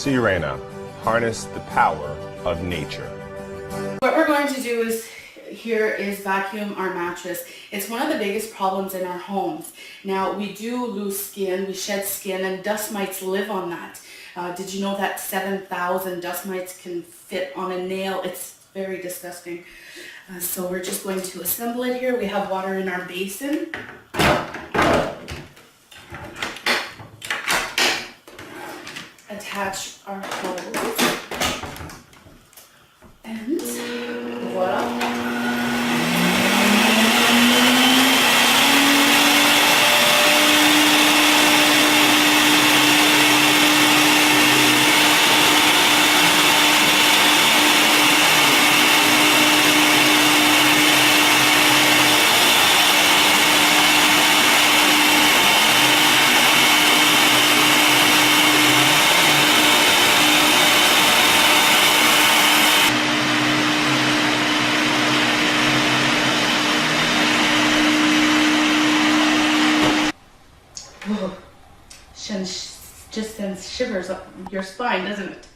Sirena, harness the power of nature. What we're going to do here is vacuum our mattress. It's one of the biggest problems in our homes. Now, we do lose skin, we shed skin, and dust mites live on that. Did you know that 7,000 dust mites can fit on a nail? It's very disgusting. So we're just going to assemble it here. We have water in our basin. Attach our hose. And voila. Whoa. Just sends shivers up your spine, doesn't it?